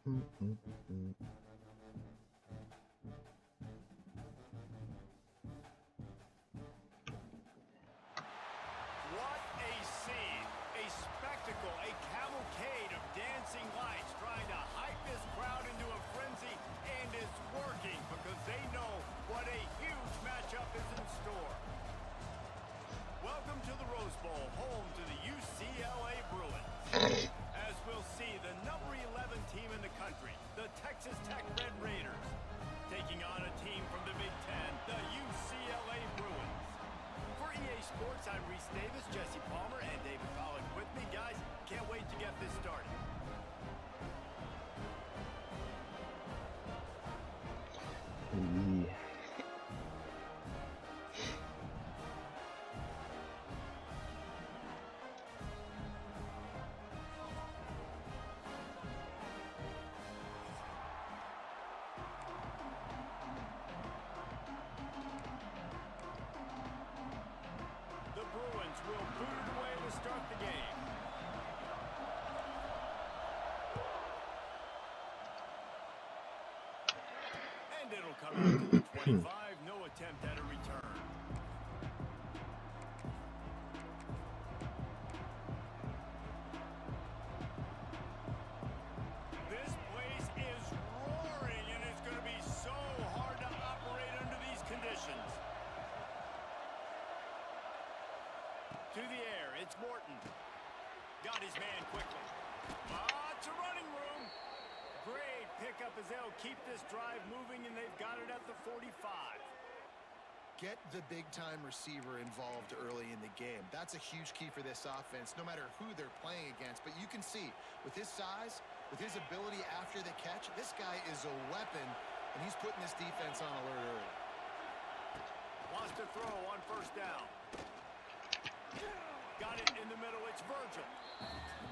What a scene, a spectacle, a cavalcade of dancing lights trying to hype this crowd into a frenzy, and it's working because they know what a huge matchup is in store. Welcome to the Rose Bowl, home to the UCLA Bruins. As we'll see, the number 11 team in the country, the Texas Tech Red Raiders, taking on a team from the Big Ten, the UCLA Bruins. For EA Sports, I'm Reese Davis, Jesse Palmer, and David Pollack with me. Guys, can't wait to get this started. The Bruins will boot it away to start the game. And it'll come out to the 25, no attempt at a return. This place is roaring, and it's going to be so hard to operate under these conditions. To the air, it's Morton. Got his man quickly. It's a running room. Great pickup as they'll keep this drive moving, and they've got it at the 45. Get the big-time receiver involved early in the game. That's a huge key for this offense, no matter who they're playing against. But you can see, with his size, with his ability after the catch, this guy is a weapon, and he's putting this defense on alert early. Wants to throw on first down. Got it in the middle. It's Virgil.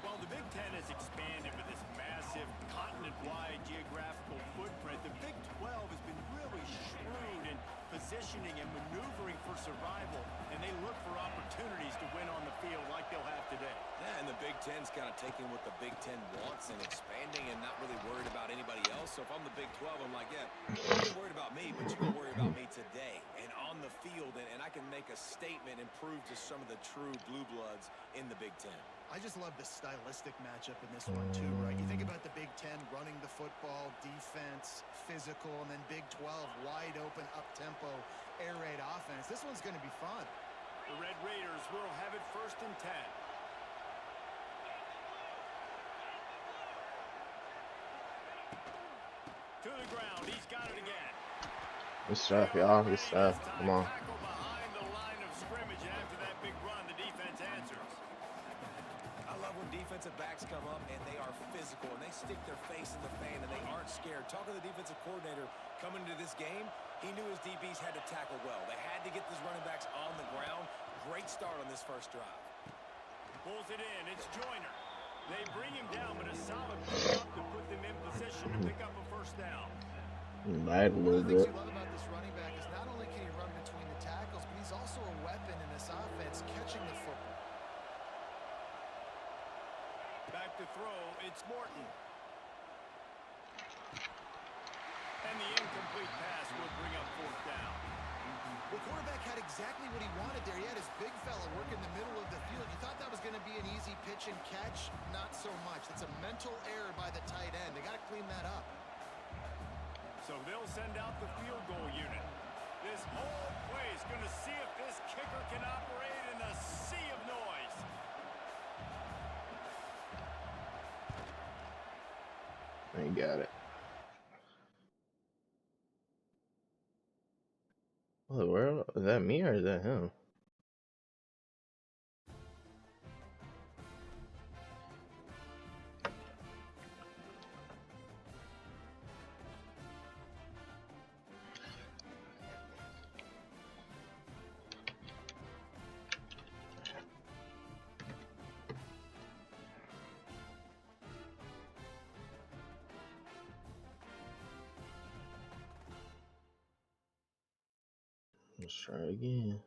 Well, the Big Ten has expanded with this massive continent-wide geographical footprint. The Big 12 has been really shrewd in positioning and maneuvering for survival, and they look for opportunities to win on the field like they'll have today. Yeah, and the Big Ten's kind of taking what the Big Ten wants and expanding and not really worried about anybody else. So if I'm the Big 12, I'm like, yeah, you're worried about me, but you're going to worry about me today and on the field, and I can make a statement and prove to some of the true blue bloods in the Big Ten. I just love the stylistic matchup in this one, too, right? You think about the Big Ten running the football, defense, physical, and then Big 12, wide open, up-tempo, air raid offense. This one's going to be fun. The Red Raiders will have it 1st and 10. To the ground. He's got it again. Good stuff, y'all. Good stuff. Come on. Behind the line of scrimmage, and after that big run, the defense answers. I love when defensive backs come up and they are physical and they stick their face in the fan and they aren't scared. Talking to the defensive coordinator coming into this game, he knew his DBs had to tackle well. They had to get these running backs on the ground. Great start on this first drive. Pulls it in. It's Joyner. They bring him down, but a solid pickup to put them in position to pick up a first down. Lied a little One of the things bit. you love about this running back is not only can he run between the tackles, but he's also a weapon in this offense, catching the football. Back to throw, it's Morton. And the incomplete pass will bring up 4th down. The quarterback had exactly what he wanted there. He had his big fella work in the middle of the field. You thought that was going to be an easy pitch and catch. Not so much. That's a mental error by the tight end. They got to clean that up. So they'll send out the field goal unit. This whole play is going to see if this kicker can operate in a sea of noise. He got it. What the world? Is that me or is that him? Let's try it again.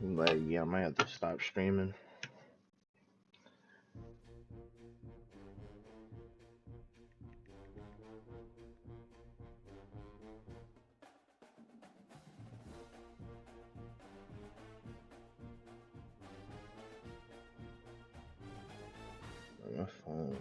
But yeah, I might have to stop streaming. On my phone.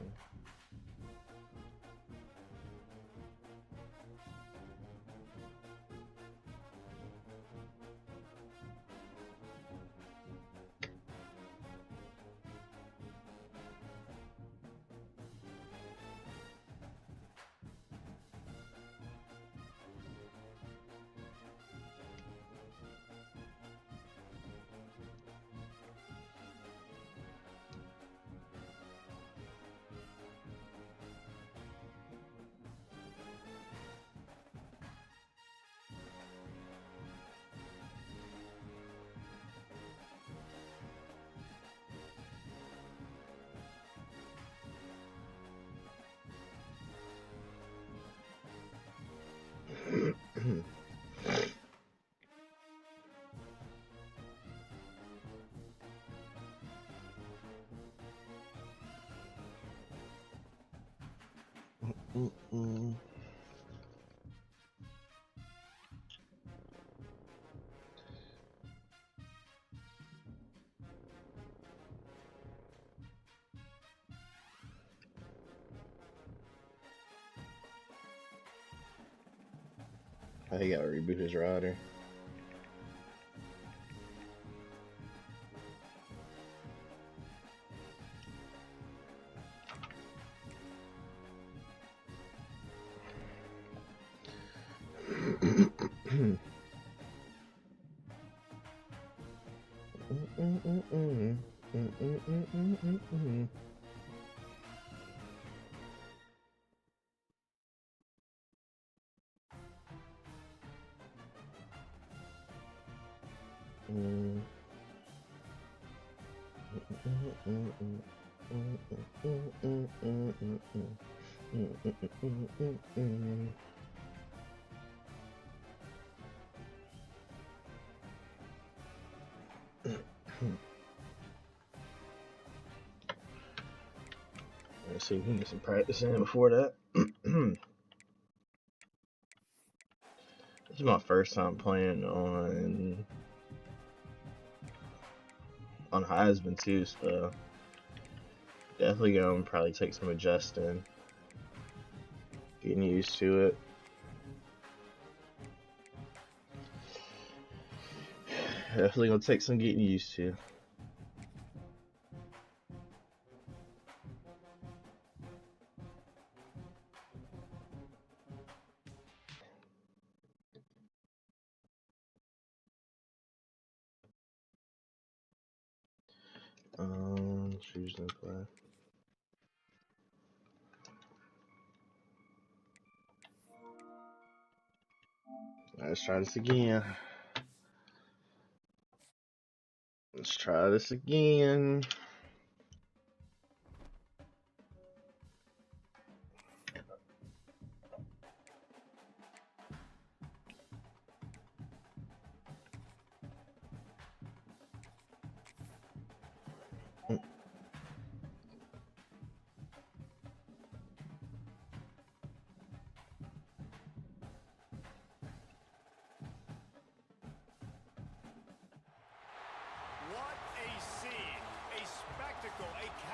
He gotta reboot his router. Let's see if we can get some practice in before that. This is my first time playing on Heisman too, so definitely gonna probably take some adjusting, getting used to it. Definitely gonna take some getting used to. Choose and play. Let's try this again. Let's try this again.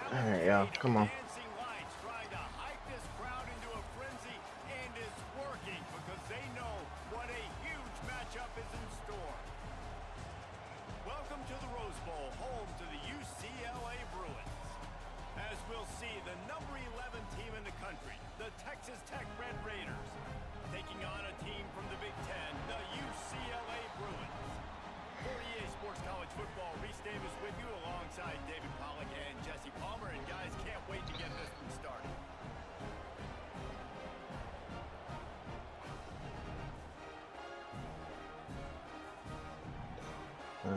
Alright, y'all, come on. Trying to hype this crowd into a frenzy, and it's working because they know what a huge matchup is in store. Welcome to the Rose Bowl, home to the UCLA Bruins. As we'll see, the number 11 team in the country, the Texas Tech Red Raiders, taking on a team from the Big Ten, the UCLA Bruins. For EA Sports College Football, Reese Davis with you alongside David Pollack and Jesse Palmer. And guys, can't wait to get this one started.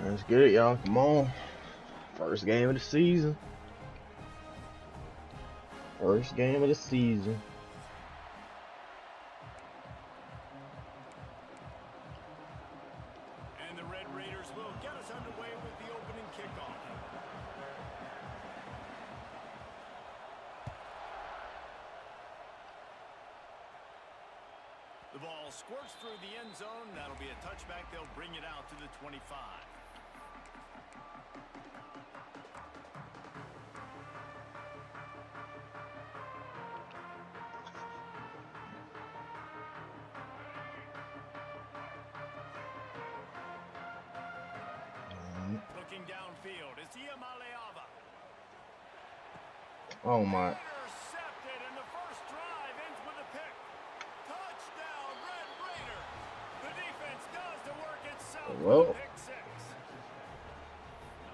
Let's get it, y'all. Come on. First game of the season. First game of the season. The ball squirts through the end zone. That'll be a touchback. They'll bring it out to the 25. Looking downfield, it's Iamaleava. Oh my. Intercepted, and the first drive ends with a pick. Touchdown, Red Raiders. The defense does the work itself. Well. Pick six.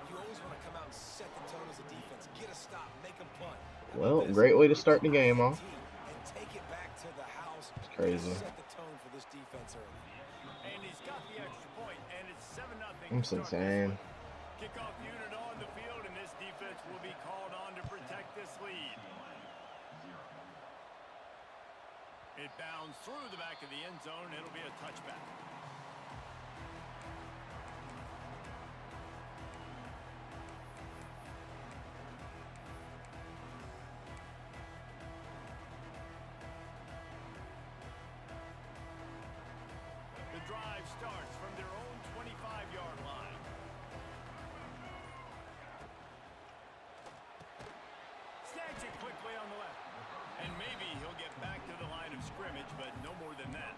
You always want to come out and set the tone as a defense. Get a stop, make them punt. Well, great way to start the game off. And take it back to the house. It's crazy. Set the tone for this defense early. And he's got the extra point, and it's 7-0. That's insane. Kickoff unit on the field, and this defense will be called on to protect this lead. It bounds through the back of the end zone. It'll be a touchback. The drive starts from their own 25-yard line. Snags it quickly on the left. And maybe he'll get back to the line of scrimmage, but no more than that.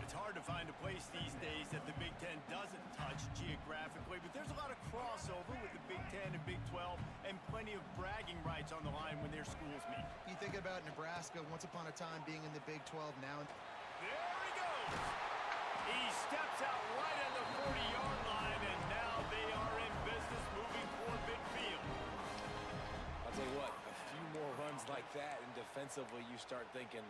It's hard to find a place these days that the Big Ten doesn't touch geographically, but there's a lot of crossover with the Big Ten and Big 12 and plenty of bragging rights on the line when their schools meet. You think about Nebraska once upon a time being in the Big 12 now. There he goes. He steps out right at the 40-yard line, and now they are in business moving toward midfield. I'll tell you what, a few more runs like that, and defensively you start thinking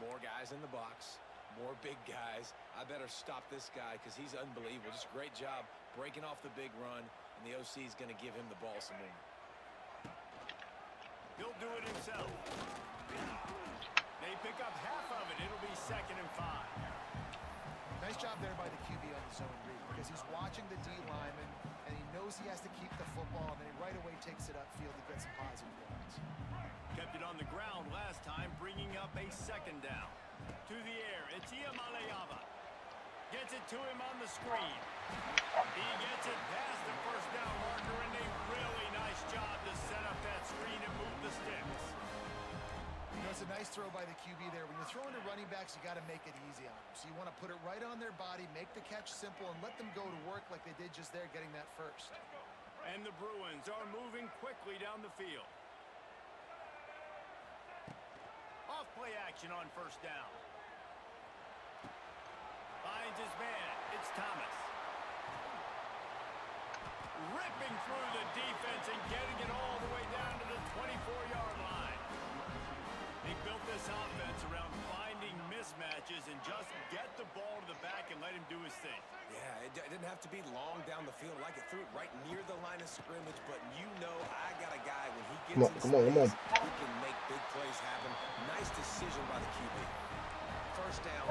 more guys in the box, more big guys. I better stop this guy because he's unbelievable. Just a great job breaking off the big run, and the OC is going to give him the ball some more. He'll do it himself. They pick up half of it. It'll be 2nd and 5. Nice job there by the QB on the zone read because he's watching the D lineman and he knows he has to keep the football, and then he right away takes it upfield to get some positive yards. Kept it on the ground last time, bringing up a 2nd down. To the air, it's Iamaleava. Gets it to him on the screen. He gets it past the first down marker, and a really nice job to set up that screen and move the sticks. You know, it's a nice throw by the QB there. When you're throwing to running backs, you got to make it easy on them. So you want to put it right on their body, make the catch simple, and let them go to work like they did just there, getting that first. And the Bruins are moving quickly down the field. Off play action on first down. Finds his man. It's Thomas. Ripping through the defense and getting it all the way down to the 24-yard line. They built this offense around finding mismatches and just get the ball to the back and let him do his thing. Yeah, it didn't have to be long down the field. Like it threw it right near the line of scrimmage, but you know I got a guy when he gets Come on. who can make big plays happen. Nice decision by the QB. First down,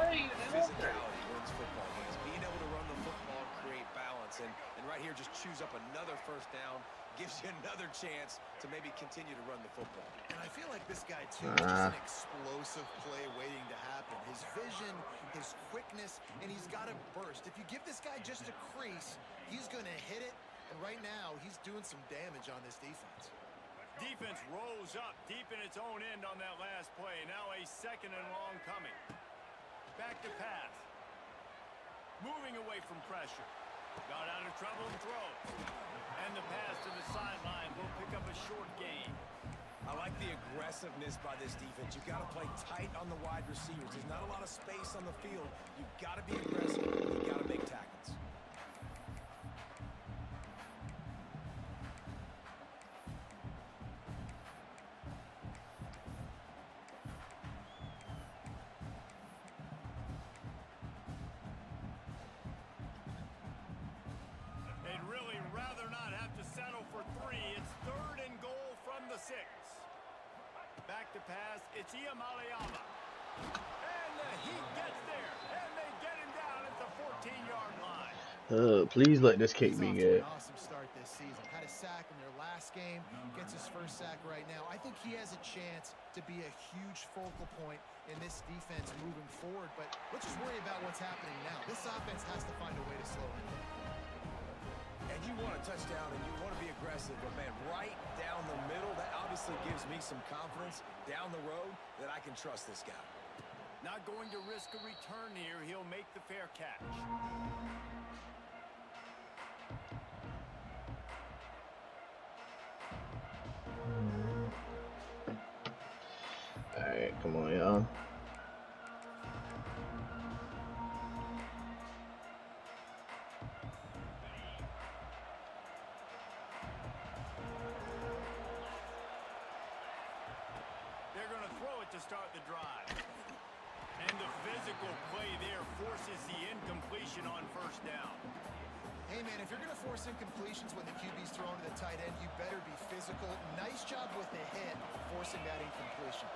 physicality wins football games. Being able to run the football, create balance, and right here just choose up another first down, gives you another chance to maybe continue to run the football. And I feel like this guy, too, is just an explosive play waiting to happen. His vision, his quickness, and he's got a burst. If you give this guy just a crease, he's going to hit it. And right now, he's doing some damage on this defense. Defense rose up deep in its own end on that last play. Now a 2nd and long coming. Back to pass. Moving away from pressure. Got out of trouble and throws. And the pass to the sideline will pick up a short gain. I like the aggressiveness by this defense. You've got to play tight on the wide receivers. There's not a lot of space on the field. You've got to be aggressive. You've got to make tackles. They'd really rather not have to settle for 3. It's 3rd and goal from the 6. Back to pass. It's Iamaleava. And the heat gets there. And they get him down at the 14-yard line. Please let this kick He's be off to good. an awesome start this season. Had a sack in their last game, gets his first sack right now. I think he has a chance to be a huge focal point in this defense moving forward, but let's just worry about what's happening now. This offense has to find a way to slow him down. And you want a touchdown and you want to be aggressive, but man, right down the middle, that obviously gives me some confidence down the road that I can trust this guy. Not going to risk a return here. He'll make the fair catch. Alright, come on, y'all. They're going to throw it to start the drive. And the physical play there forces the incompletion on first down. Hey, man, if you're going to force incompletions when the QB's thrown to the tight end, you better be physical. Nice job with the hit, forcing that incompletion.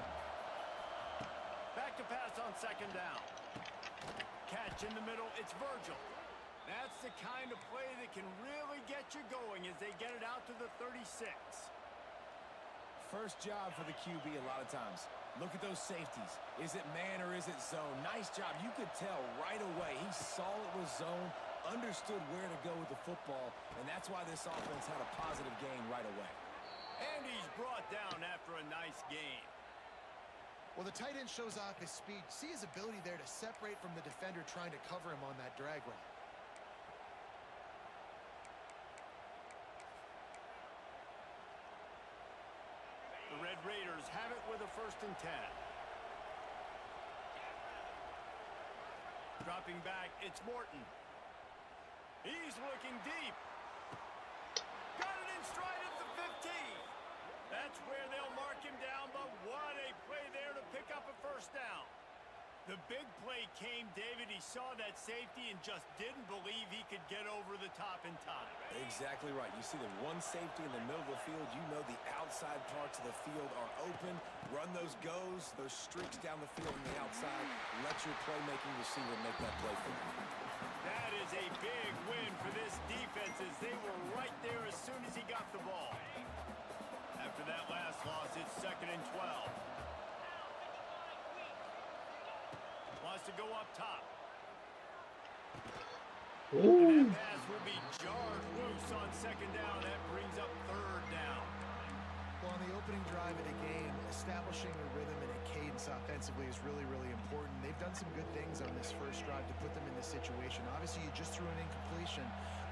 Back to pass on second down. Catch in the middle, it's Virgil. That's the kind of play that can really get you going as they get it out to the 36. First job for the QB a lot of times. Look at those safeties. Is it man or is it zone? Nice job. You could tell right away. He saw it was zone, understood where to go with the football, and that's why this offense had a positive gain right away. And he's brought down after a nice gain. Well, the tight end shows off his speed. See his ability there to separate from the defender trying to cover him on that drag route. The Red Raiders have it with a 1st and 10. Dropping back, it's Morton. He's looking deep. Got it in stride at the 15. That's where they'll mark him down, but what a play there to pick up a first down. The big play came, David. He saw that safety and just didn't believe he could get over the top in time. Exactly right. You see the one safety in the middle of the field. You know the outside parts of the field are open. Run those goes, those streaks down the field on the outside. Let your playmaking receiver make that play for you. That is a big win for this defense as they were right there as soon as he got the ball. After that last loss, it's 2nd and 12. Wants to go up top. Ooh. That pass will be jarred loose on 2nd down. That brings up 3rd down. Well, on the opening drive of the game, establishing a rhythm and a cadence offensively is really, really important. They've done some good things on this first drive to put them in this situation. Obviously, you just threw an incompletion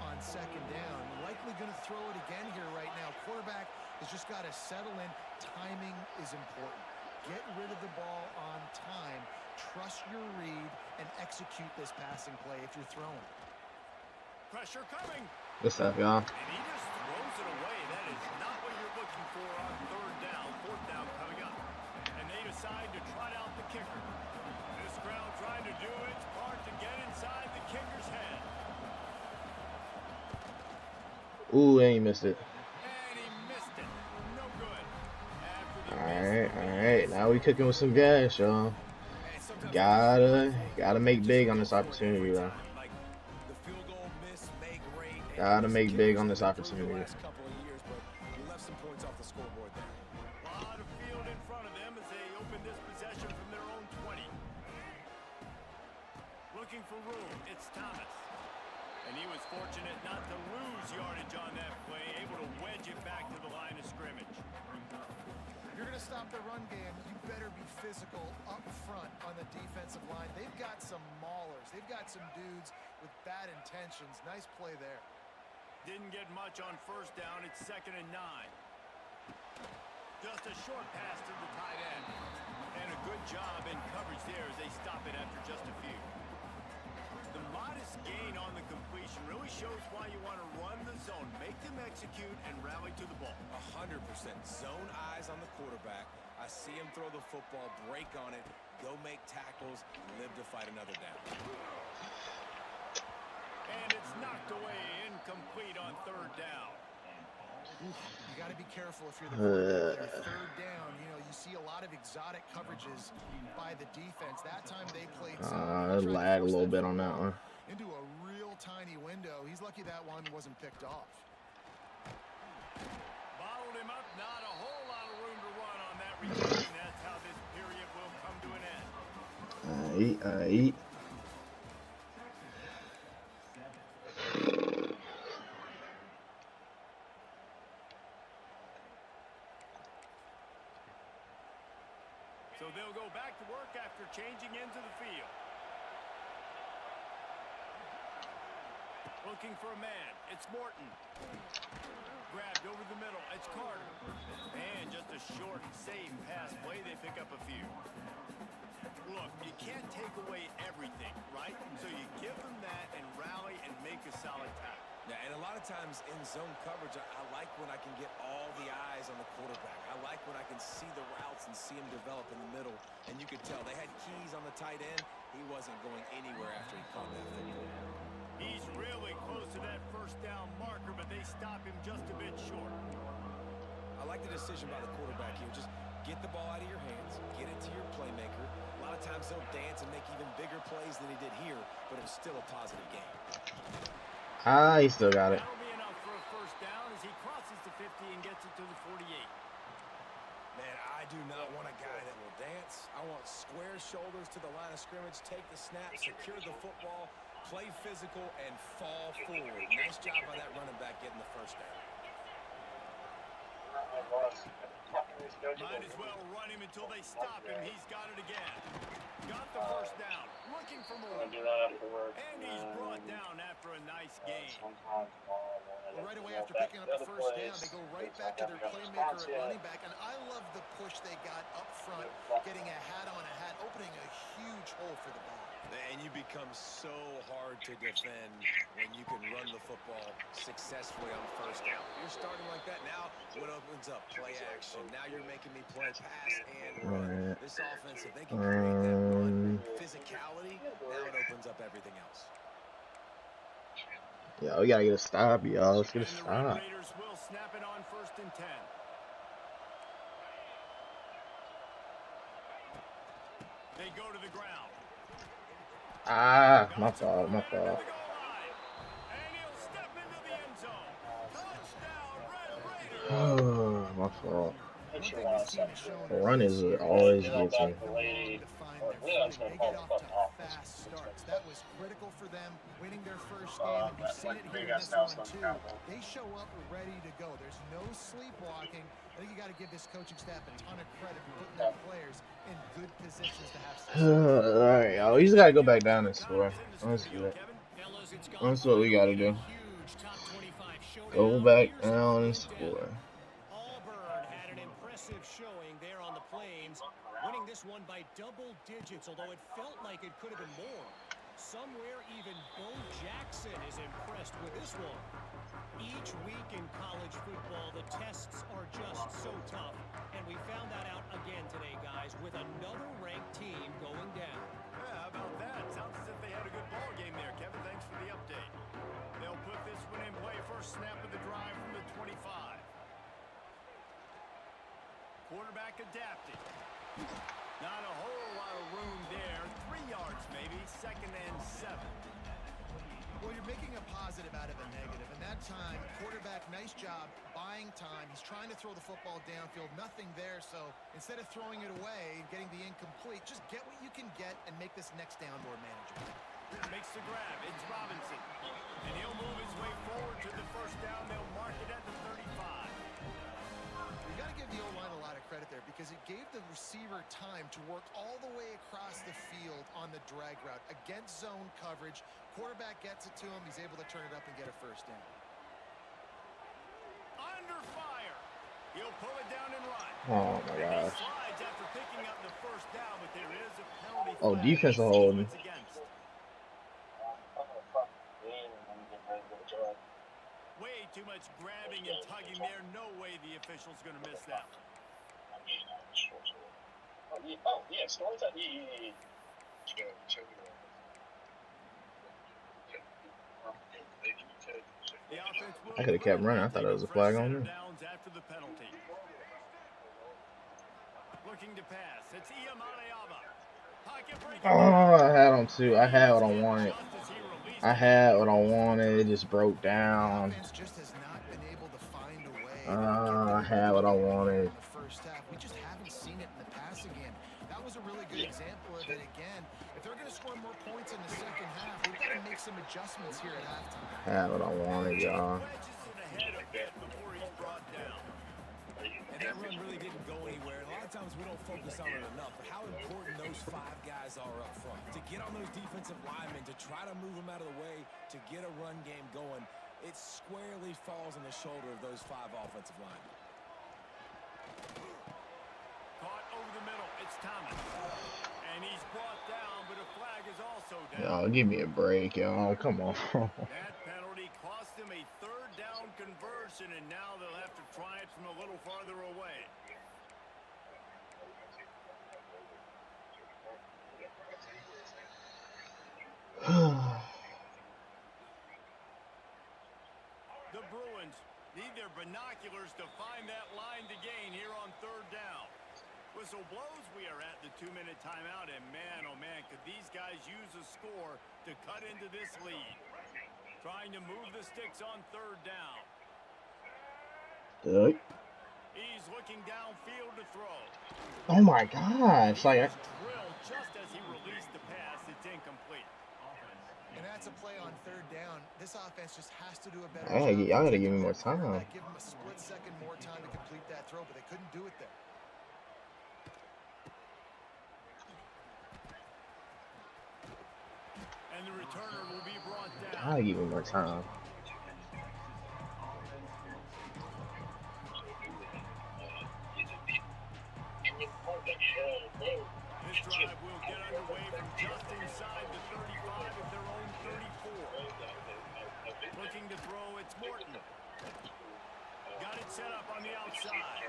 on 2nd down. Likely going to throw it again here right now. Quarterback has just got to settle in. Timing is important. Get rid of the ball on time. Trust your read and execute this passing play if you're throwing. Pressure coming. What's up, y'all? And he just throws it away. That is not what you're looking for on 3rd down. 4th down coming up. And they decide to trot out the kicker. This crowd trying to do its part to get inside the kicker's head. Ooh, and he missed it. And he missed it. No good. Alright. Now we cooking with some gas, y'all. Gotta make big on this opportunity, though. Gotta make big on this opportunity. A lot of field in front of them as they open this possession from their own 20. Looking for room, it's Thomas. And he was fortunate not to lose yardage on that play, able to wedge it back to the line of scrimmage. If you're going to stop the run game, you better be physical up front on the defensive line. They've got some maulers. They've got some dudes with bad intentions. Nice play there. Didn't get much on 1st down. It's 2nd and 9. Just a short pass to the tight end. And a good job in coverage there as they stop it after just a few. The modest gain on the completion really shows why you want to run the zone. Make them execute and rally to the ball. 100%. Zone eyes on the quarterback. I see him throw the football, break on it, go make tackles, live to fight another down. And it's knocked away, incomplete on 3rd down. You got to be careful if you're the quarterback there. 3rd down, you see a lot of exotic coverages by the defense. That time they played lag a little bit on that one. into a real tiny window. He's lucky that one wasn't picked off. Bottled him up, not a whole lot of room to run on that return. That's how this period will come to an end. Aight. So they'll go back to work after changing into the field. Looking for a man. It's Morton. Grabbed over the middle. It's Carter. And just a short, safe pass play. They pick up a few. Look, you can't take away everything, right? So you give them that and rally and make a solid tackle. Yeah, and a lot of times in zone coverage, I like when I can get all the eyes on the quarterback. I like when I can see the routes and see him develop in the middle. And you could tell they had keys on the tight end. He wasn't going anywhere after he caught that football. He's really close to that first down marker, but they stop him just a bit short. I like the decision by the quarterback here. Just get the ball out of your hands, get it to your playmaker. A lot of times they'll dance and make even bigger plays than he did here, but it was still a positive game. Ah, he still got it. That'll be enough for a first down as he crosses the 50 and gets it to the 48. Man, I do not want a guy that will dance. I want square shoulders to the line of scrimmage, take the snap, secure the football, play physical, and fall forward. Nice job by that running back getting the first down. Might as well run him until they stop him. He's got it again. Got the first down. Looking for more. And he's brought down after a nice gain. Well, right away after picking up the first down, they go right back to their playmaker at running back. And I love the push they got up front, getting a hat on a hat, opening a huge hole for the ball. And you become so hard to defend when you can run the football successfully on first down. You're starting like that. Now what opens up? Play action. Now you're making me play pass and run. This offense, if they can create that run physicality, now it opens up everything else. Yeah, we gotta get a stop, y'all. Let's get a stop. Raiders will snap it on 1st and 10. They go to the ground. Ah, my fault, my fault. Oh, my fault. The run is always gets me. They get off to fast starts. That was critical for them, winning their first game, and we've seen it here in this one too. They show up ready to go. There's no sleepwalking. I think you got to give this coaching staff a ton of credit for putting their players in good positions to have success. All right, y'all. We just gotta go back down and score. Let's do it. That's what we gotta do. Go back down and score. Auburn had an impressive showing there on the Plains, winning this one by double digits, although it felt like it could have been more. Somewhere even Bo Jackson is impressed with this one. Each week in college football, the tests are just so tough, and we found that out again today, guys, with another ranked team going down. Yeah, how about that? Sounds as if they had a good ball game there, Kevin. Thanks for the update. They'll put this one in play. First snap of the drive from the 25. Quarterback adapting. Not a whole lot of room there. 3 yards maybe. 2nd and 7. Well, you're making a positive out of a negative. And that time, quarterback, nice job buying time. He's trying to throw the football downfield. Nothing there. So instead of throwing it away and getting the incomplete, just get what you can get and make this next down more manageable. Makes the grab. It's Robinson. And he'll move his way forward to the first down. They'll mark it at the 35. You got to give the O-line a lot of credit there because it gave the receiver time to work all the way across the field on the drag route against zone coverage. Quarterback gets it to him. He's able to turn it up and get a first down. Under fire. He'll pull it down and run. Oh my gosh. He slides after picking up the first down, but there is a penalty. Oh, defensive holding. Way too much grabbing and tugging there. No way the official's going to miss that. Oh, yeah, start that. Yeah. I could have kept running. I thought it was a flag on me. After the penalty. Looking to pass. It's Iyamaleava. Oh, I had on two. I had on one. Just as he I had what I wanted. It just broke down. Offense just has not been able to find a way to I get had what I in wanted. the first half. We just haven't seen it in the passing game. That was a really good example of it again. If they're going to score more points in the second half, they've got to make some adjustments here at halftime. I had what I wanted, y'all. And that run really didn't go anywhere. And a lot of times we don't focus on it enough, but how important those 5 guys are up front. To get on those defensive linemen, to try to move them out of the way, to get a run game going, it squarely falls on the shoulder of those 5 offensive linemen. Caught over the middle. It's Thomas. And he's brought down, but a flag is also down. Y'all, give me a break, y'all. Come on. That penalty cost him a 3rd down conversion, and now they'll have to try it from a little farther away. The Bruins need their binoculars to find that line to gain here on 3rd down. Whistle blows, we are at the 2-minute timeout, and man, oh man, could these guys use a score to cut into this lead. Trying to move the sticks on 3rd down. Good. He's looking downfield to throw. Oh my gosh! Like, Drilled just as he released the pass. It's incomplete. And that's a play on 3rd down. This offense just has to do a better hey, job. y'all gotta give me more time. Give them a split second more time to complete that throw, but they couldn't do it there. And the returner will be brought down. I'll give me more time. This drive will get underway from just inside the 35 of their own 34. Looking to throw, it's Morton. Got it set up on the outside.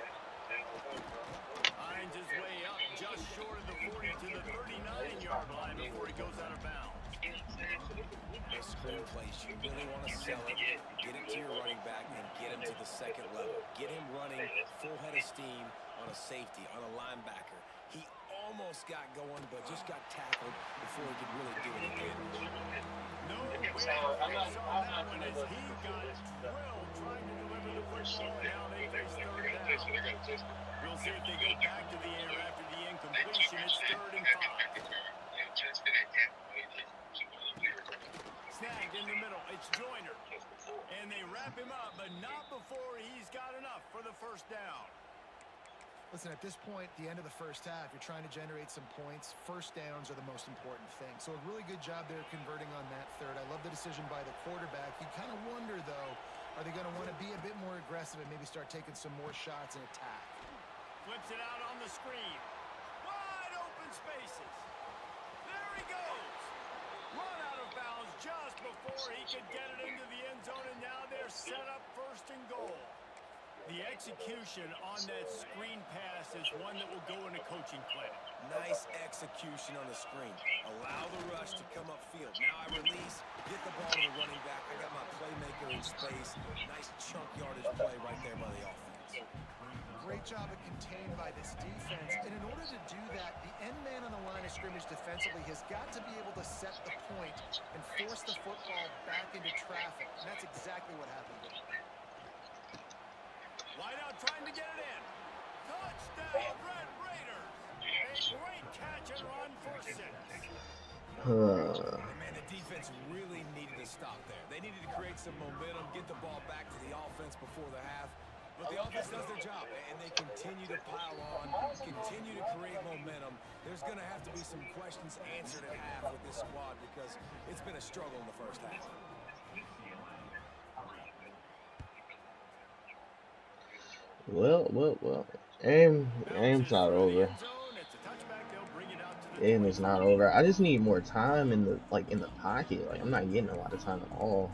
Finds his way up just short of the 40 to the 39-yard line before he goes out of bounds. The screen plays, you really want to sell it, get it to your running back, and get him to the 2nd level. Get him running full head of steam on a safety, on a linebacker. He almost got going, but just got tackled before he could really do anything. No way to face on that one as he got drilled trying to deliver the football, and now they face 3rd down. We'll see if they go back to the air after the incompletion. It's 3rd and 5. Snagged in the middle. It's Joyner. And they wrap him up, but not before he's got enough for the 1st down. Listen, at this point, the end of the first half, you're trying to generate some points. 1st downs are the most important thing. So a really good job there converting on that 3rd. I love the decision by the quarterback. You kind of wonder, though, are they going to want to be a bit more aggressive and maybe start taking some more shots and attack? Flips it out on the screen. Wide open spaces. There he goes. Run out of bounds just before he could get it into the end zone, and now they're set up 1st and goal. The execution on that screen pass is one that will go in a coaching clinic. Nice execution on the screen. Allow the rush to come upfield. Now I release, get the ball to the running back. I got my playmaker in space. Nice chunk yardage play right there by the offense. Great job of contained by this defense. And in order to do that, the end man on the line of scrimmage defensively has got to be able to set the point and force the football back into traffic. And that's exactly what happened there. Wide out trying to get it in. Touchdown, Red Raiders. A great catch and run for 6. Man, the defense really needed to stop there. They needed to create some momentum, get the ball back to the offense before the half. But the offense does their job, and they continue to pile on, continue to create momentum. There's going to have to be some questions answered at half with this squad because it's been a struggle in the first half. Well. Aim's not over. Aim is not over. I just need more time in the pocket. Like, I'm not getting a lot of time at all.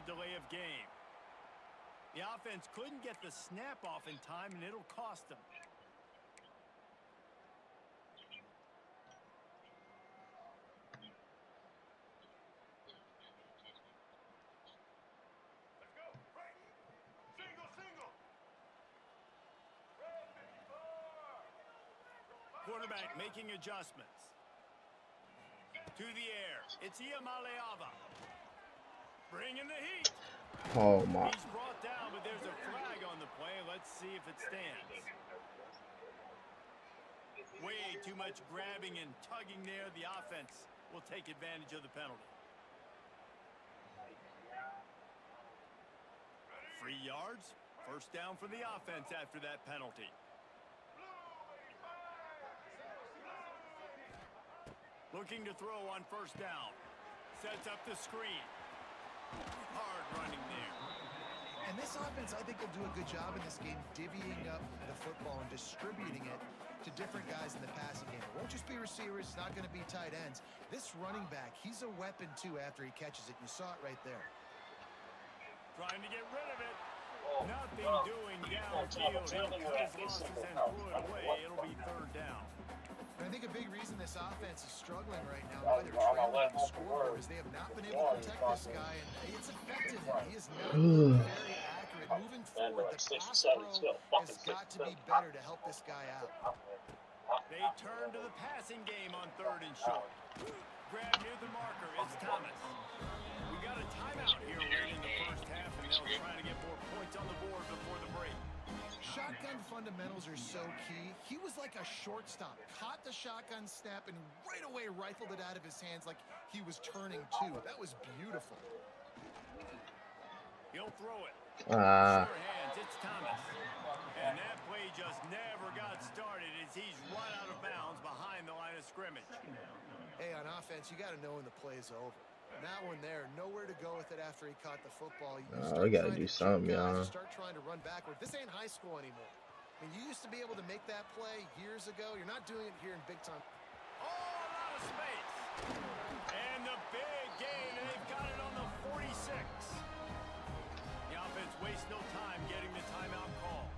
Delay of game. The offense couldn't get the snap off in time, and it'll cost them. Quarterback making adjustments. To the air. It's Iamaleava. Bringing the heat. Oh my. He's brought down, but there's a flag on the play. Let's see if it stands. Way too much grabbing and tugging there. The offense will take advantage of the penalty. 3 yards. First down for the offense after that penalty. Looking to throw on first down. Sets up the screen. Hard running there. And this offense, I think, will do a good job in this game divvying up the football and distributing it to different guys in the passing game. It won't just be receivers. It's not going to be tight ends. This running back, he's a weapon, too, after he catches it. You saw it right there. Trying to get rid of it. Nothing doing downfield. He'll cut his losses and throw it away. It'll be third down. And I think a big reason this offense is struggling right now, why they're trailing the score, is they have not been able to protect this guy, and it's affected him. He is not very accurate. Moving forward, the pass pro has got to be better to help this guy out. They turn to the passing game on third and short. Grab near the marker. It's Thomas. We got a timeout here late in the first half, and they'll try to get more points on the board before the break. Shotgun fundamentals are so key. He was like a shortstop. Caught the shotgun snap and right away rifled it out of his hands like he was turning two. That was beautiful. He'll throw it. Sure hands. It's Thomas. And that play just never got started as he's right out of bounds behind the line of scrimmage. Hey, on offense, you got to know when the play is over. That one there, nowhere to go with it after he caught the football. We gotta do something, y'all. Start trying to run backward. This ain't high school anymore. I mean, you used to be able to make that play years ago. You're not doing it here in big time. Oh, a lot of space. And the big gain. They've got it on the 46. The offense wastes no time getting the timeout call.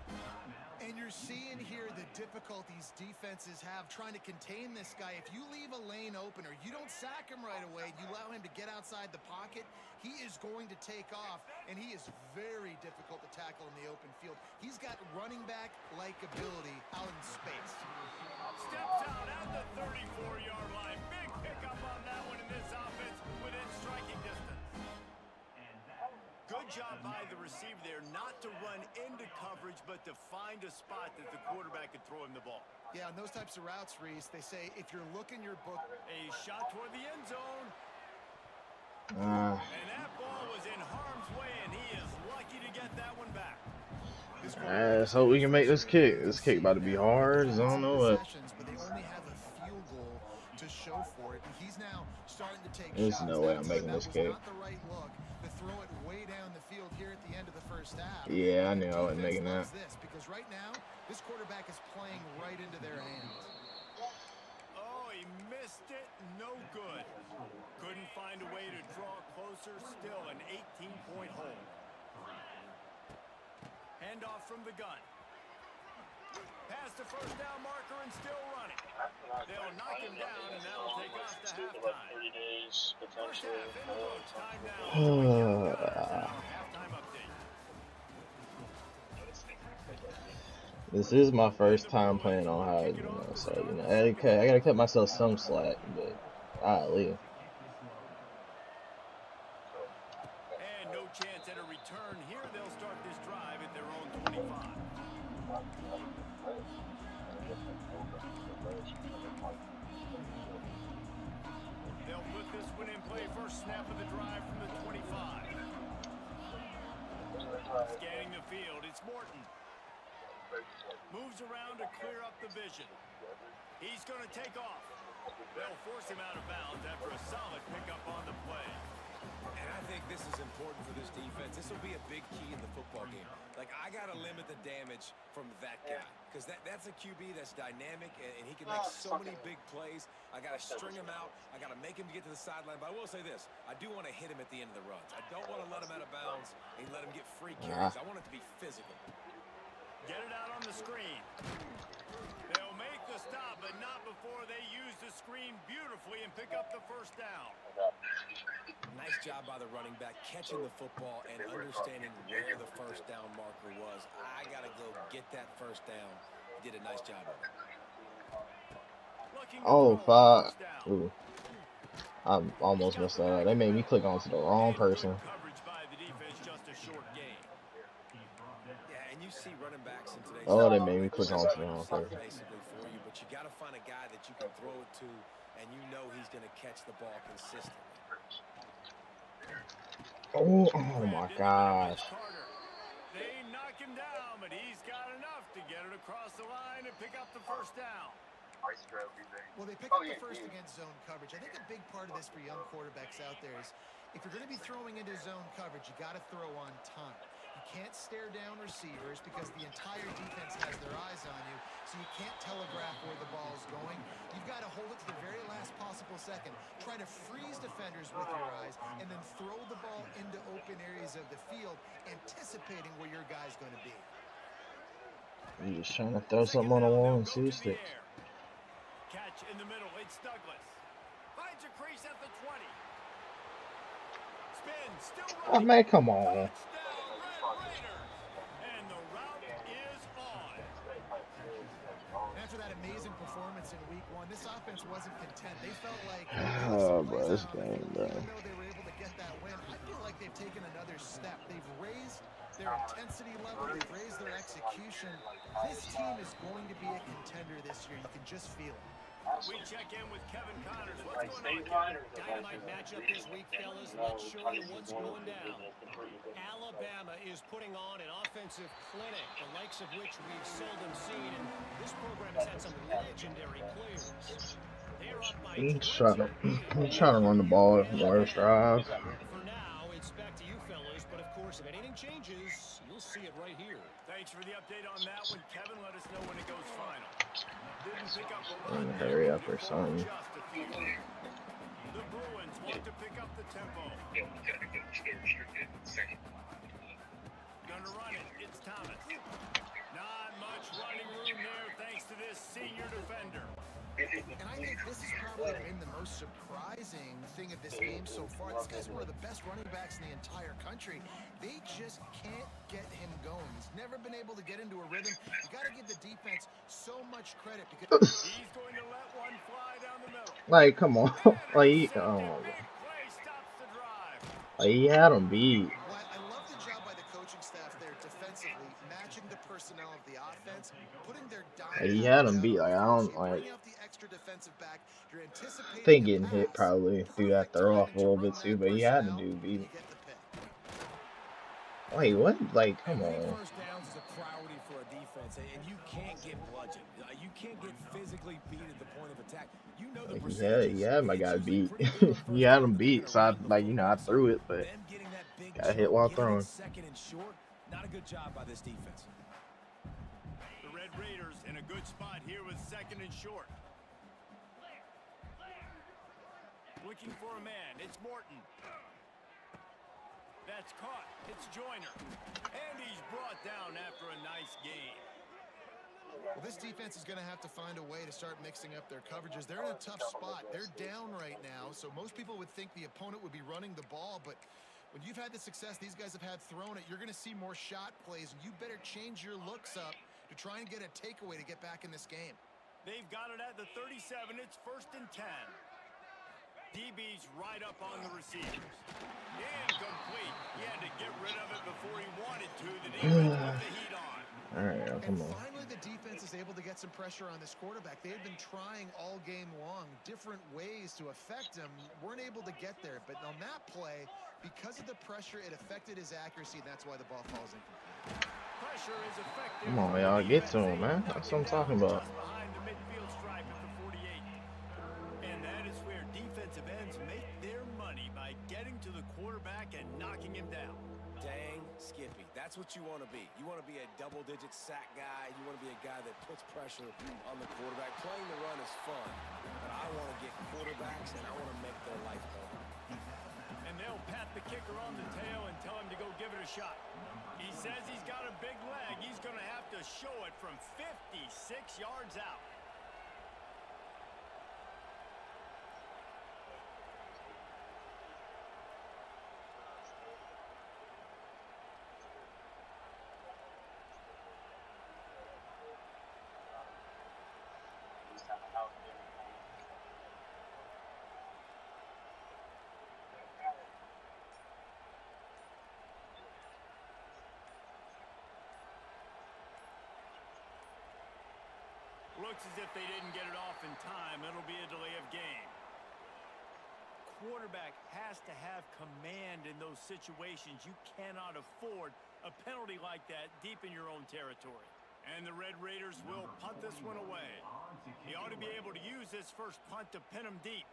And you're seeing here the difficulties defenses have trying to contain this guy. If you leave a lane open or you don't sack him right away, you allow him to get outside the pocket, he is going to take off, and he is very difficult to tackle in the open field. He's got running back-like ability out in space. Steps out at the 34-yard line. Big pickup on that one in this offense within striking distance. Good job by the receiver there not to run into coverage, but to find a spot that the quarterback could throw him the ball. Yeah, on those types of routes, Reese, they say if you're looking your book. A shot toward the end zone. And that ball was in harm's way, and he is lucky to get that one back. Let's hope we can make this kick. This kick about to be hard. I don't know what. But they only have a field goal to show for it. And he's now starting to take There's shots. no way I'm making this kick. Not the right look to throw it way down the field here at the end of the first half. Yeah, I knew I wasn't making that. Because right now, this quarterback is playing right into their hands. Oh, he missed it. No good. Couldn't find a way to draw closer. Still an 18-point hole. Handoff from the gun. Past the first down marker and still running. They'll knock him down, and that'll take us to halftime. 30 days, First potentially. half in the books. Time now. Halftime update. This is my first time playing on hard, so I gotta cut myself some slack, but golly. And no chance at a return here. They'll start this drive at their own 25. They'll put this one in play. First snap of the drive from the 25. Scanning the field. It's Morton. Moves around to clear up the vision. He's going to take off. They'll force him out of bounds after a solid pickup on the play. And I think this is important for this defense. defense, this will be a big key in the football game. Like, I got to limit the damage from that guy because that's a QB that's dynamic and he can make so many big plays. I got to string him out. I got to make him get to the sideline. But I will say this. I do want to hit him at the end of the runs. I don't want to let him out of bounds and let him get free carries. I want it to be physical. Get it out on the screen. They'll make the stop, but not before they use the screen beautifully and pick up the first down. Nice job by the running back, catching the football and understanding where the first down marker was. I got to go get that first down. He did a nice job of it. Oh, fuck. Ooh. I almost messed that up. They made me click onto the wrong person. Oh, they made me click onto the wrong person. But you got to find a guy that you can throw it to, and you know he's going to catch the ball consistently. Oh my gosh. They knock him down, but he's got enough to get it across the line and pick up the first down. Well, they pick up the first against zone coverage. I think a big part of this for young quarterbacks out there is if you're going to be throwing into zone coverage, you got to throw on time. You can't stare down receivers because the entire defense has their eyes on you, so you can't telegraph where the ball is going. You've got to hold it to the very last possible second. Try to freeze defenders with your eyes and then throw the ball into open areas of the field, anticipating where your guy's going to be. He's just trying to throw something on the wall and see who sticks. Catch in the middle, it's Douglas. Finds a crease at the 20. Spin, still running. Oh, man, come on. And the route is on. After that amazing performance in week 1, this offense wasn't content. They felt like oh, bro, this game, bro. Even though they were able to get that win, I feel like they've taken another step. They've raised their intensity level, they've raised their execution. This team is going to be a contender this year. You can just feel it. We check in with Kevin Connors. What's going on, Kevin? Dynamite matchup this week, fellas. Let's show you what's going down. Alabama is putting on an offensive clinic, the likes of which we've seldom seen, and this program has had some legendary players. They're up by 20. He's trying to run the ball with more drive. For now, it's back to you, fellas, but of course, if anything changes, you'll see it right here. Thanks for the update on that one, Kevin. Let us know when it goes final. Didn't pick up a run. Hurry up or something. The Bruins want to pick up the tempo. Gonna run it. It's Thomas. Not much running room there thanks to this senior defender. And I think this has probably been the most surprising thing of this game so far. This guy's one of the best running backs in the entire country. They just can't get him going. He's never been able to get into a rhythm. You got to give the defense so much credit because He's going to let one fly down the middle. Like, come on. Like, oh. Like, he had him beat. Well, I love the job by the coaching staff there defensively, matching the personnel of the offense, putting their Like, he had him beat. Like, I don't, like, I think getting hit probably threw that throw off a little bit too, but he had to do beat. Wait, what? Like, come on. First downs is a priority for a defense, and you can't get bludgeoned. You can't get physically beat at the point of attack. You know the Like, yeah, my guy beat. He had him beat, so I, like, you know, I threw it, but got hit while throwing. Second and short, not a good job by this defense. The Red Raiders in a good spot here with second and short. Looking for a man. It's Morton. That's caught. It's Joyner. And he's brought down after a nice gain. Well, this defense is going to have to find a way to start mixing up their coverages. They're in a tough spot. They're down right now, so most people would think the opponent would be running the ball, but when you've had the success these guys have had throwing it, you're going to see more shot plays, and you better change your looks up to try and get a takeaway to get back in this game. They've got it at the 37. It's 1st and 10. DB's right up on the receivers. Incomplete. He had to get rid of it before he wanted to. The defense put the heat on. All right, come on. Finally, the defense is able to get some pressure on this quarterback. They had been trying all game long, different ways to affect him. Weren't able to get there, but on that play, because of the pressure, it affected his accuracy, and that's why the ball falls incomplete. Pressure is effective. Come on, y'all, get to him, man. That's what I'm talking about. Behind the midfield stripe at the 48. And that is where defensive ends make their money by getting to the quarterback and knocking him down. dang Skippy. That's what you want to be. You want to be a double-digit sack guy. You want to be a guy that puts pressure on the quarterback. Playing the run is fun, but I want to get quarterbacks, and I want to make their life hard. And they'll pat the kicker on the tail and tell him to go give it a shot. He says he's got a big leg. He's going to have to show it from 56 yards out. Looks as if they didn't get it off in time. It'll be a delay of game. Quarterback has to have command in those situations. You cannot afford a penalty like that deep in your own territory. And the Red Raiders will punt this one away. He ought to be able to use this first punt to pin him deep.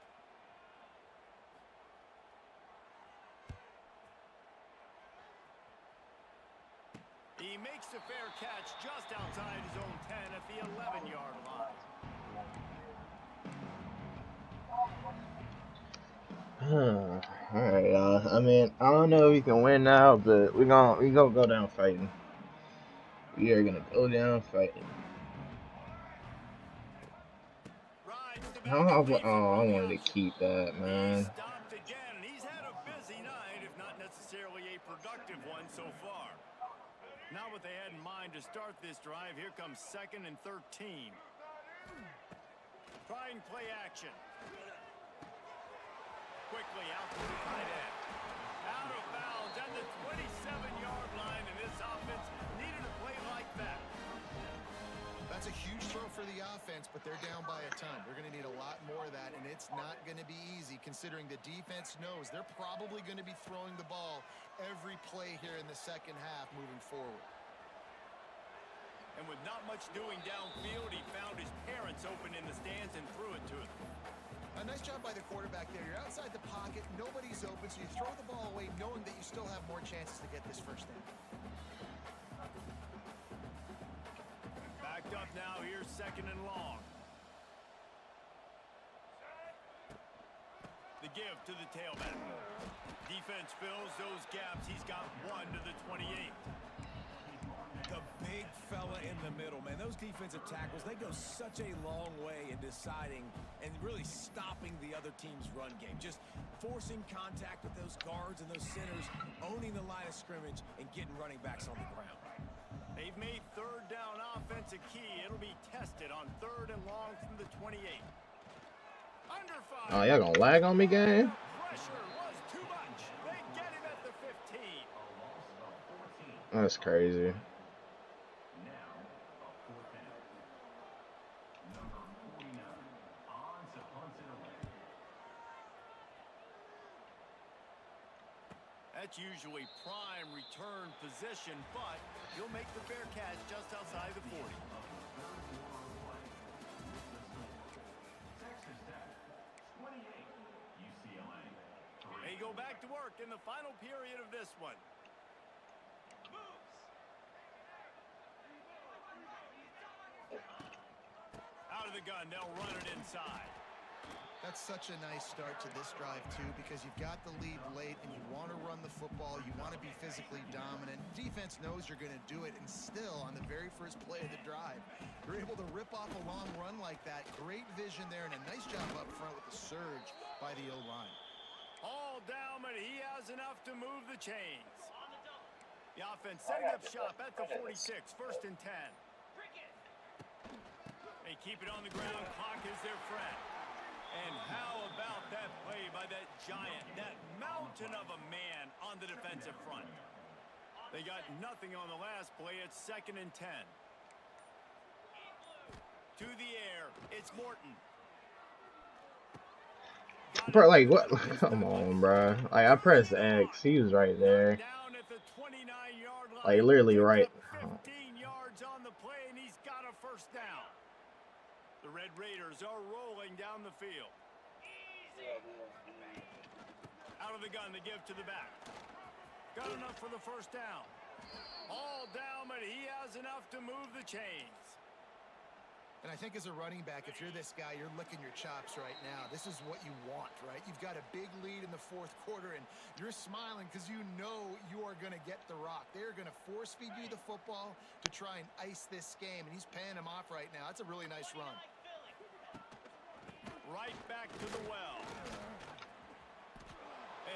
He makes the fair catch just outside his own 10 at the 11-yard line. All right, y'all. I mean, I don't know if we can win now, but we gonna go down fighting. We are gonna go down fighting. I wanted to keep that, man. He stopped again, and he's had a busy night, if not necessarily a productive one so far. Not what they had in mind to start this drive. Here comes 2nd and 13. Trying play action. Quickly out to the tight end. Out of bounds at the 27-yard line, and this offense needed a play like that. That's a huge throw for the offense, but they're down by a ton. They're going to need a lot more of that, and it's not going to be easy considering the defense knows they're probably going to be throwing the ball every play here in the second half moving forward. And with not much doing downfield, he found his parents open in the stands and threw it to him. A nice job by the quarterback there. You're outside the pocket, nobody's open, so you throw the ball away knowing that you still have more chances to get this first down. Backed up now, here's 2nd and long. The give to the tailback. Defense fills those gaps. He's got 1 to the 28. The big fella in the middle, man. Those defensive tackles, they go such a long way in deciding and really stopping the other team's run game. Just forcing contact with those guards and those centers, owning the line of scrimmage, and getting running backs on the ground. They've made 3rd down offense a key. It'll be tested on 3rd and long from the 28. Under fire. Oh, y'all gonna lag on me, gang? Pressure was too much. They get him at the 15. That's crazy. That's usually prime return position, but he'll make the fair catch just outside the 40. They go back to work in the final period of this one. Out of the gun, they'll run it inside. That's such a nice start to this drive, too, because you've got the lead late and you want to run the football. You want to be physically dominant. Defense knows you're going to do it, and still, on the very first play of the drive, you're able to rip off a long run like that. Great vision there and a nice job up front with the surge by the O-line. All down, but he has enough to move the chains. The offense setting up shop at the 46, 1st and 10. They keep it on the ground. Clock is their friend. And how about that play by that giant, that mountain of a man on the defensive front? They got nothing on the last play. It's 2nd and 10. To the air, it's Morton. Bro, like, what? Come on, bro. Like, I pressed X. He was right there. Down at the 29-yard line. Like, literally right. 15 yards on the play, and he's got a first down. The Red Raiders are rolling down the field. Out of the gun, they give to the back. Got enough for the first down. All down, but he has enough to move the chains. And I think as a running back, if you're this guy, you're licking your chops right now. This is what you want, right? You've got a big lead in the fourth quarter, and you're smiling because you know you are going to get the rock. They're going to force feed you the football to try and ice this game, and he's paying him off right now. That's a really nice run. Right back to the well.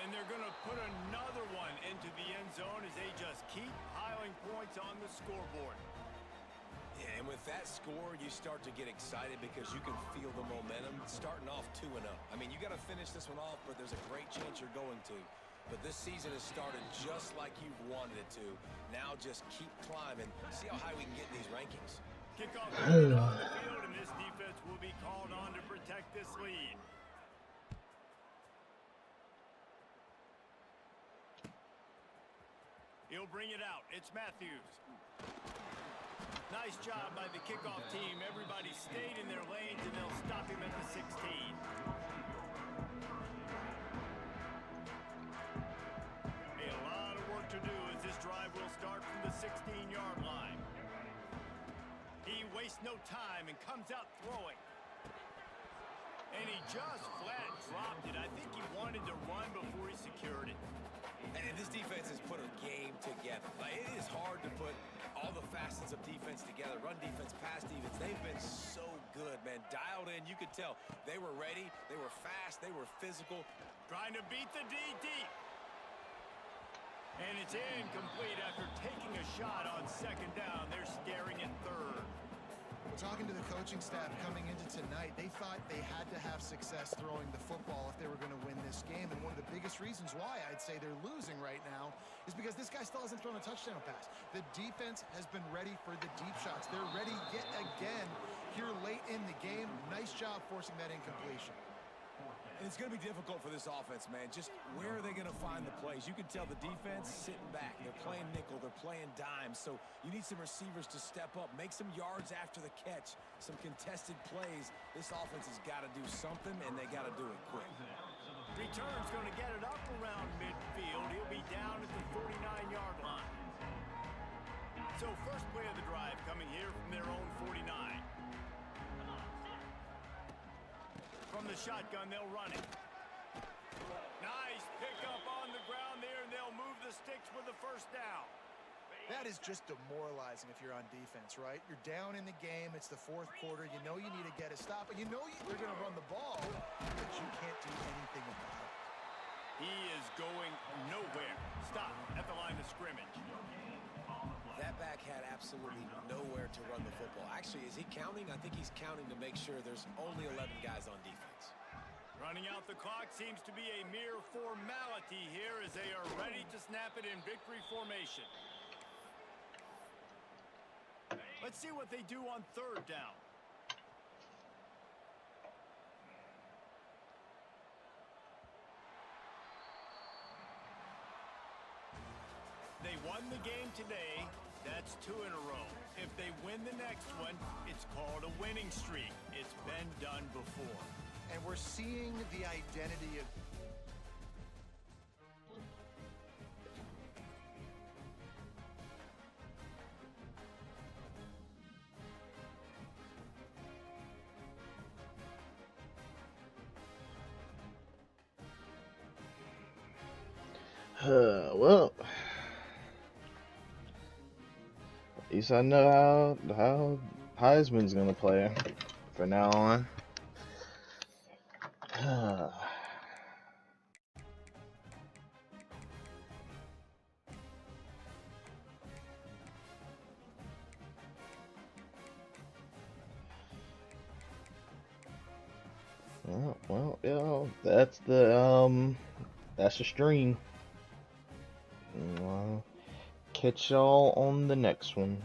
And they're going to put another one into the end zone as they just keep piling points on the scoreboard. Yeah, and with that score, you start to get excited because you can feel the momentum starting off 2-0. I mean, you got to finish this one off, but there's a great chance you're going to. But this season has started just like you've wanted it to. Now just keep climbing. See how high we can get in these rankings. Kickoff on the field, and this defense will be called on to protect this lead. He'll bring it out. It's Matthews. Nice job by the kickoff team. Everybody stayed in their lanes, and they'll stop him at the 16. A lot of work to do as this drive will start from the 16-yard line. He wastes no time and comes out throwing. And he just flat dropped it. I think he wanted to run before he secured it. And this defense has put a game together. Like, it is hard to put all the facets of defense together. Run defense, pass defense. They've been so good, man. Dialed in. You could tell they were ready. They were fast. They were physical. Trying to beat the D deep. And it's incomplete after taking a shot on second down. They're staring at third. Talking to the coaching staff coming into tonight, they thought they had to have success throwing the football if they were going to win this game. And one of the biggest reasons why I'd say they're losing right now is because this guy still hasn't thrown a touchdown pass. The defense has been ready for the deep shots. They're ready yet again here late in the game. Nice job forcing that incompletion. And it's going to be difficult for this offense, man. Just where are they going to find the plays? You can tell the defense sitting back. They're playing nickel. They're playing dime. So you need some receivers to step up, make some yards after the catch, some contested plays. This offense has got to do something, and they got to do it quick. Return's going to get it up around midfield. He'll be down at the 49-yard line. So first play of the drive coming here from their own 49. From the shotgun, they'll run it. Nice pickup on the ground there, and they'll move the sticks with the first down. That is just demoralizing if you're on defense, right? You're down in the game. It's the fourth quarter. You know you need to get a stop, and you know they're going to run the ball, but you can't do anything about it. He is going nowhere. Stop at the line of scrimmage. That back had absolutely nowhere to run the football. Actually, is he counting? I think he's counting to make sure there's only 11 guys on defense. Running out the clock seems to be a mere formality here as they are ready to snap it in victory formation. Let's see what they do on third down. They won the game today. That's 2 in a row. If they win the next one, it's called a winning streak. It's been done before. And we're seeing the identity of... Well, at least I know how Heisman's gonna play from now on. Well, yeah, that's the stream. Catch y'all on the next one.